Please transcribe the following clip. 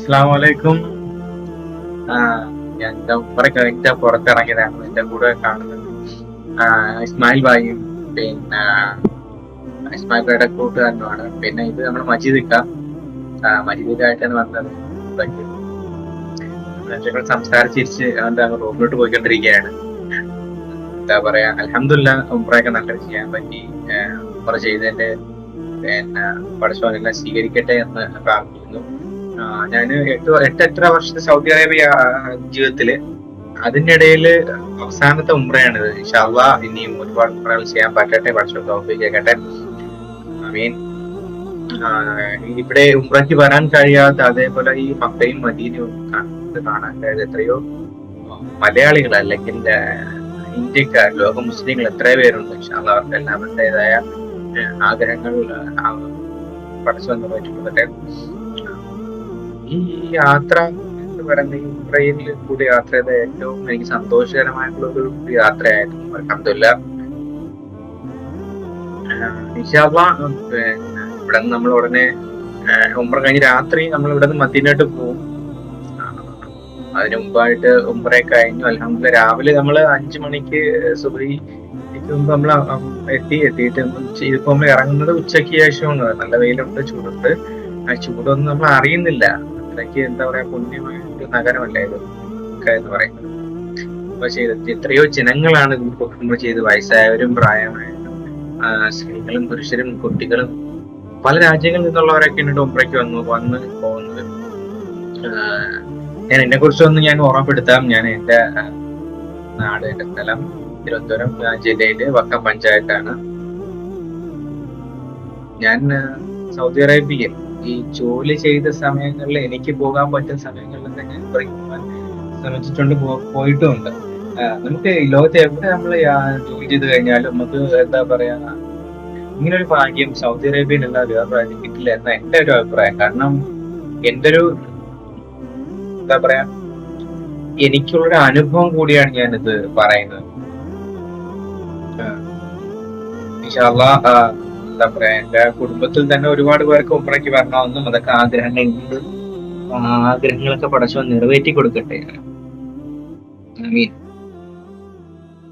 അസ്സലാമലൈക്കും. ആ, ഞാൻ ഉമ്മറ കഴിഞ്ഞ പുറത്തിറങ്ങിയതാണ്. എന്റെ കൂടെ കാണുന്നത് ഇസ്മായിൽ ഭായിയും പിന്നെ ഇസ്മായിൽ ഭായിയുടെ കൂട്ടുകാരനുമാണ്. പിന്നെ ഇത് നമ്മുടെ മജീദിക്ക. മജീദിക്കായിട്ടാണ് വന്നത്. ഇവിടേക്ക് ഞങ്ങൾ സംസാരിച്ചിരിച്ച് അവന്റെ റൂമിലോട്ട് പോയിക്കൊണ്ടിരിക്കുകയാണ്. എന്താ പറയാ, അൽഹംദുലില്ലാ ഉംറയൊക്കെ നല്ലത് ചെയ്യാൻ പറ്റി. ഉംറ ചെയ്തതിന്റെ പിന്നെ പടച്ചോനെല്ലാം സ്വീകരിക്കട്ടെ എന്ന് പ്രാർത്ഥിക്കുന്നു. ഞാന് എട്ടര വർഷത്തെ സൗദി അറേബ്യ ജീവിതത്തില് അതിന്റെ ഇടയില് അവസാനത്തെ ഉംറയാണിത്. ഇൻഷാ അള്ളാ ഇനിയും ഒരുപാട് ഉംറകൾ ചെയ്യാൻ പറ്റട്ടെ, പടച്ചോൻ തൗഫീഖ് കേൾക്കട്ടെ. മീൻ ഇവിടെ ഉംറയ്ക്ക് വരാൻ കഴിയാത്ത, അതേപോലെ ഈ മക്കയും മദീനയും കാണാൻ കഴിയാത്ത എത്രയോ മലയാളികൾ അല്ലെങ്കിൽ ഇന്ത്യക്കാർ, ലോക മുസ്ലിങ്ങൾ എത്രയോ പേരുണ്ട്. ഇൻഷാ അള്ളാ അവർക്കെല്ലാം അവരുടേതായ ആഗ്രഹങ്ങൾ പടച്ചോൻ നിറവേറ്റിക്കൊള്ളട്ടെ. ഈ യാത്ര എന്ന് പറയുന്ന ഈ ട്രെയിനിൽ കൂടി യാത്ര ചെയ്ത ഏറ്റവും എനിക്ക് സന്തോഷകരമായിട്ടുള്ള ഒരു യാത്രയായിരുന്നു. അൽഹംദുലില്ലാ. ഇൻഷാ അള്ളാ പിന്നെ ഇവിടെ നിന്ന് നമ്മൾ ഉടനെ ഉംറ കഴിഞ്ഞ് രാത്രി നമ്മൾ ഇവിടെ നിന്ന് മദീനയോട്ട് പോകും. അതിനു മുമ്പായിട്ട് ഉംറ കഴിഞ്ഞു. അൽഹംദുലില്ലാ രാവിലെ നമ്മൾ 5 മണിക്ക് സുബഹിക്ക് മുമ്പ് നമ്മൾ എത്തിയിട്ട് ഇതിപ്പോ നമ്മൾ ഇറങ്ങുന്നത് ഉച്ചയ്ക്ക് ശേഷമാണ്. നല്ല വെയിലുണ്ട്, ചൂടുണ്ട്. ആ ചൂടൊന്നും നമ്മൾ അറിയുന്നില്ല. അത്രയ്ക്ക് എന്താ പറയാ, പുണ്യമായ ഒരു നഗരമല്ലേ ഇത് എന്ന് പറയുന്നത്. അപ്പൊ എത്രയോ ജനങ്ങളാണ് ഉംറ ചെയ്ത്, വയസ്സായവരും പ്രായമായവരും സ്ത്രീകളും പുരുഷരും കുട്ടികളും പല രാജ്യങ്ങളിൽ നിന്നുള്ളവരൊക്കെ ഉണ്ട് ഉംറയ്ക്ക് വന്ന് പോകുന്നത്. ഞാൻ എന്നെ കുറിച്ചൊന്ന് ഞാൻ ഓർമ്മപ്പെടുത്താം. ഞാൻ എന്റെ നാട്, എന്റെ സ്ഥലം തിരുവനന്തപുരം ജില്ലയിലെ വക്കം പഞ്ചായത്താണ്. ഞാൻ സൗദി അറേബ്യയിൽ ഈ ജോലി ചെയ്ത സമയങ്ങളിൽ എനിക്ക് പോകാൻ പറ്റുന്ന സമയങ്ങളിലൊക്കെ ഞാൻ പോകാൻ ശ്രമിച്ചിട്ടുണ്ട്, പോയിട്ടുമുണ്ട്. നമുക്ക് ഈ ലോകത്ത് എവിടെ നമ്മൾ ജോലി ചെയ്ത് കഴിഞ്ഞാലും നമുക്ക് എന്താ പറയാ, ഇങ്ങനെ ഒരു ഭാഗ്യം സൗദി അറേബ്യയിലുള്ള വേറെ രാജ്യം കിട്ടില്ല എന്ന എന്റെ ഒരു അഭിപ്രായം. കാരണം എന്റെ ഒരു എന്താ പറയാ, എനിക്കുള്ളൊരു അനുഭവം കൂടിയാണ് ഞാനിത് പറയുന്നത്. ഇൻഷാ അല്ലാഹ് എന്താ പറയാ, എന്റെ കുടുംബത്തിൽ തന്നെ ഒരുപാട് പേർക്ക് ഉംറയ്ക്ക് വരണമെന്നും അതൊക്കെ ആഗ്രഹങ്ങളുണ്ട്. ആഗ്രഹങ്ങളൊക്കെ പടച്ചവൻ നിറവേറ്റി കൊടുക്കട്ടെ. ആമീൻ.